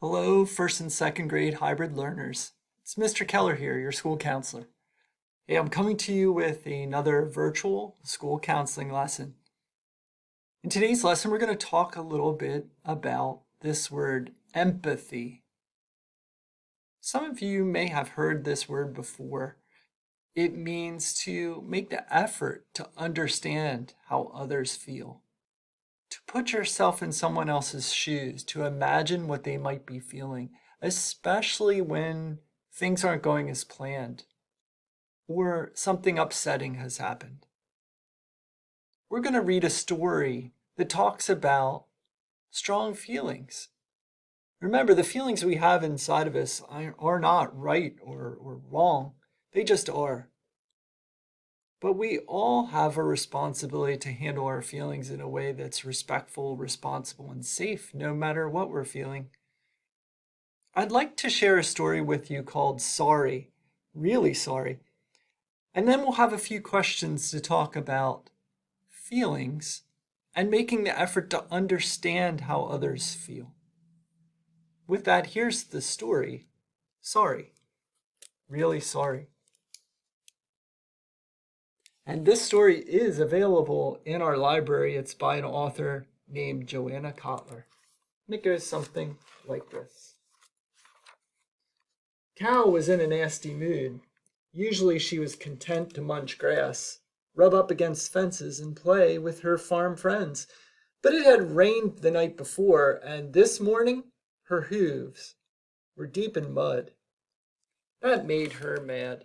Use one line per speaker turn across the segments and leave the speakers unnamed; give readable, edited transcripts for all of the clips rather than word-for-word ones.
Hello, first and second grade hybrid learners. It's Mr. Keller here, your school counselor. Hey, I'm coming to you with another virtual school counseling lesson. In today's lesson, we're going to talk a little bit about this word empathy. Some of you may have heard this word before. It means to make the effort to understand how others feel, to put yourself in someone else's shoes, to imagine what they might be feeling, especially when things aren't going as planned or something upsetting has happened. We're going to read a story that talks about strong feelings. Remember, the feelings we have inside of us are not right or wrong, they just are. But we all have a responsibility to handle our feelings in a way that's respectful, responsible, and safe, no matter what we're feeling. I'd like to share a story with you called Sorry, Really Sorry. And then we'll have a few questions to talk about feelings and making the effort to understand how others feel. With that, here's the story. Sorry, really sorry. And this story is available in our library. It's by an author named Joanna Kotler. And it goes something like this. Cow was in a nasty mood. Usually she was content to munch grass, rub up against fences, and play with her farm friends. But it had rained the night before, and this morning her hooves were deep in mud. That made her mad.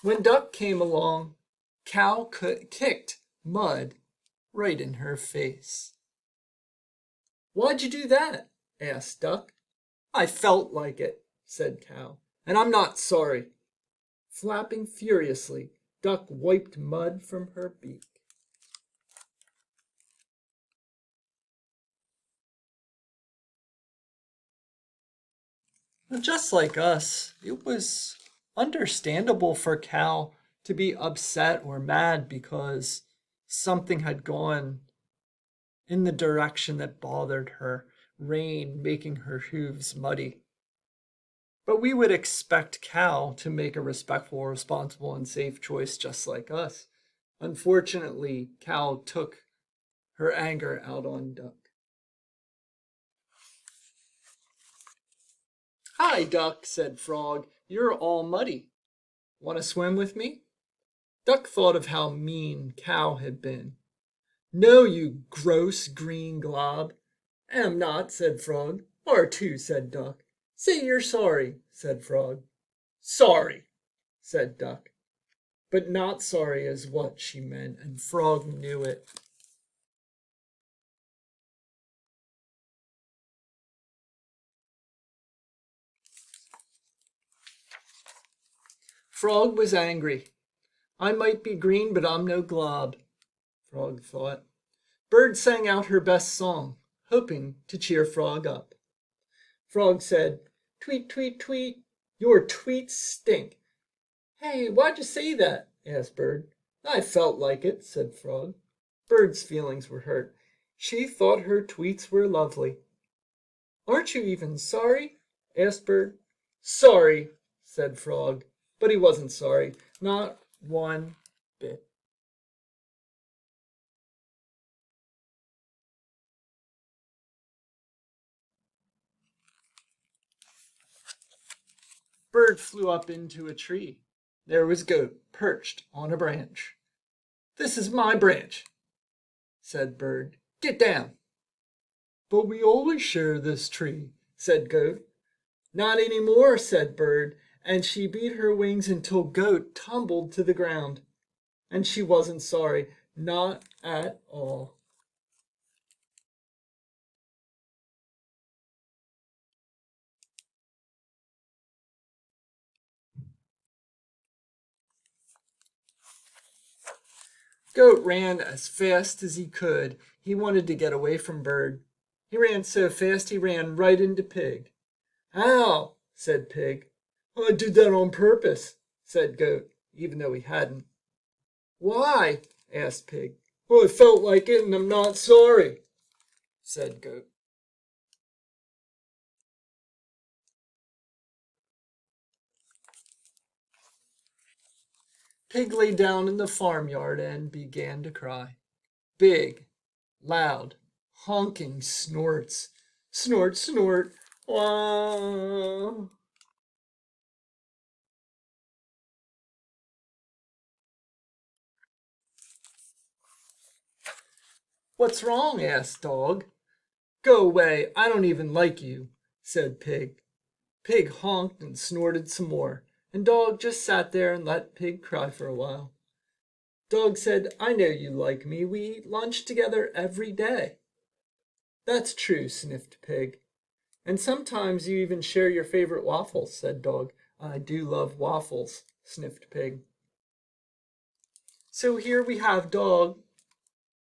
When Duck came along, Cow kicked mud right in her face. "Why'd you do that?" asked Duck. "I felt like it," said Cow, "and I'm not sorry." Flapping furiously, Duck wiped mud from her beak. Well, just like us, it was understandable for Cow to be upset or mad because something had gone in the direction that bothered her, rain making her hooves muddy. But we would expect Cow to make a respectful, responsible, and safe choice just like us. Unfortunately, Cow took her anger out on Duck. "Hi, Duck," said Frog. "You're all muddy. Want to swim with me?" Duck thought of how mean Cow had been. "No, you gross green glob." "Am not," said Frog. "Are too," said Duck. "Say you're sorry," said Frog. "Sorry," said Duck. But not sorry is what she meant, and Frog knew it. Frog was angry. "I might be green, but I'm no glob," Frog thought. Bird sang out her best song, hoping to cheer Frog up. Frog said, "Tweet, tweet, tweet, your tweets stink." "Hey, why'd you say that?" asked Bird. "I felt like it," said Frog. Bird's feelings were hurt. She thought her tweets were lovely. "Aren't you even sorry?" asked Bird. "Sorry," said Frog. But he wasn't sorry, not one bit. Bird flew up into a tree. There was Goat perched on a branch. "This is my branch," said Bird. "Get down." "But we always share this tree," said Goat. "Not any more," said Bird, and she beat her wings until Goat tumbled to the ground. And she wasn't sorry, not at all. Goat ran as fast as he could. He wanted to get away from Bird. He ran so fast he ran right into Pig. "Ow!" said Pig. "I did that on purpose," said Goat, even though he hadn't. Why? Asked Pig. Well, I felt like it and I'm not sorry, said Goat. Pig lay down in the farmyard and began to cry. Big, loud, honking snorts. Snort, snort. Wah. What's wrong? Asked Dog. Go away, I don't even like you, said Pig. Pig honked and snorted some more, and Dog just sat there and let Pig cry for a while. Dog said, I know you like me. We eat lunch together every day. That's true, sniffed Pig. And sometimes you even share your favorite waffles, said Dog. I do love waffles, sniffed Pig. So here we have Dog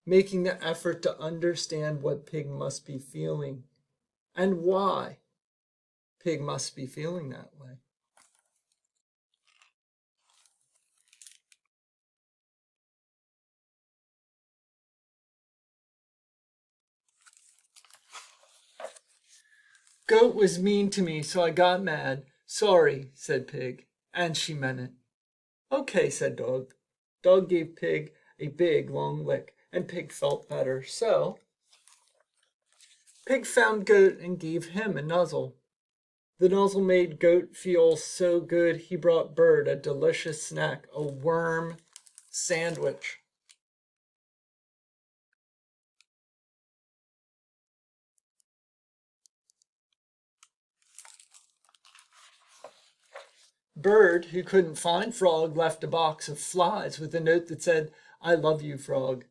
making the effort to understand what Pig must be feeling and why Pig must be feeling that way. Goat was mean to me, so I got mad. Sorry, said Pig, and she meant it. Okay, said Dog. Dog gave Pig a big, long lick, and Pig felt better. So Pig found Goat and gave him a nuzzle. The nuzzle made Goat feel so good he brought Bird a delicious snack, a worm sandwich. Bird, who couldn't find Frog, left a box of flies with a note that said, I love you, Frog.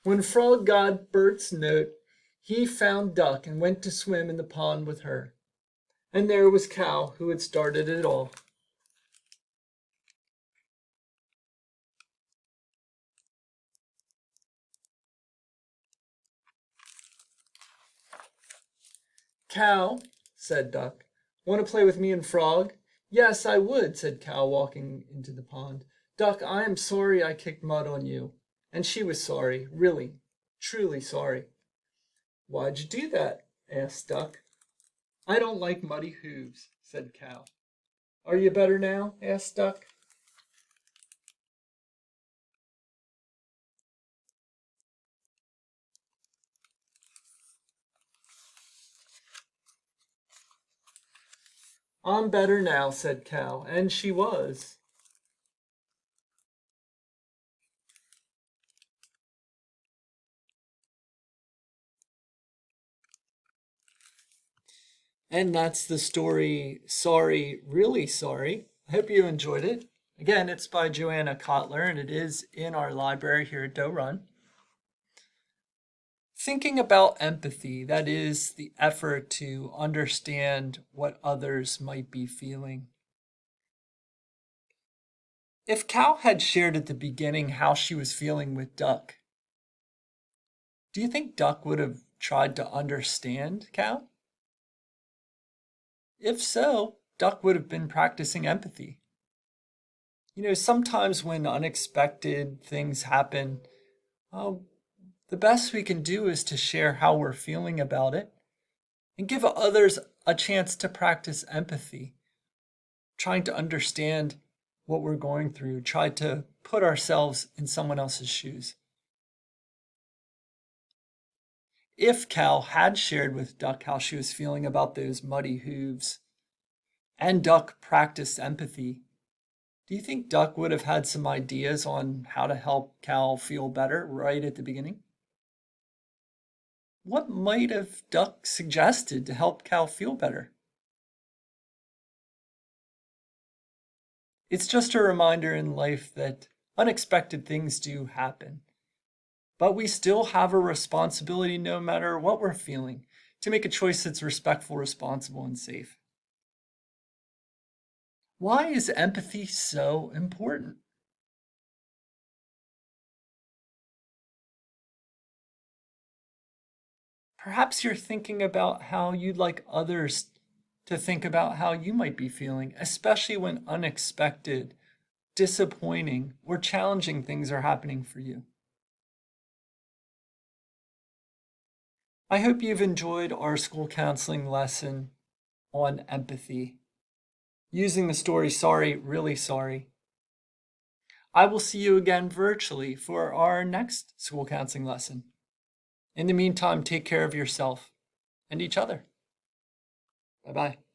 When Frog got Bert's note, he found Duck and went to swim in the pond with her. And there was Cow, who had started it all. Cow, said Duck, want to play with me and Frog? Yes, I would, said Cow, walking into the pond. Duck, I am sorry I kicked mud on you. And she was sorry, really, truly sorry. Why'd you do that? Asked Duck. I don't like muddy hooves, said Cow. Are you better now? Asked Duck. I'm better now, said Cow, and she was. And that's the story, Sorry, Really Sorry. I hope you enjoyed it. Again, it's by Joanna Kotler, and it is in our library here at Doe Run. Thinking about empathy, that is the effort to understand what others might be feeling. If Cow had shared at the beginning how she was feeling with Duck, do you think Duck would have tried to understand Cow? If so, Duck would have been practicing empathy. Sometimes when unexpected things happen, well, the best we can do is to share how we're feeling about it and give others a chance to practice empathy, trying to understand what we're going through, try to put ourselves in someone else's shoes. If Cal had shared with Duck how she was feeling about those muddy hooves, and Duck practiced empathy, do you think Duck would have had some ideas on how to help Cal feel better right at the beginning? What might have Duck suggested to help Cal feel better? It's just a reminder in life that unexpected things do happen. But we still have a responsibility, no matter what we're feeling, to make a choice that's respectful, responsible, and safe. Why is empathy so important? Perhaps you're thinking about how you'd like others to think about how you might be feeling, especially when unexpected, disappointing, or challenging things are happening for you. I hope you've enjoyed our school counseling lesson on empathy, using the story Sorry, Really Sorry. I will see you again virtually for our next school counseling lesson. In the meantime, take care of yourself and each other. Bye bye.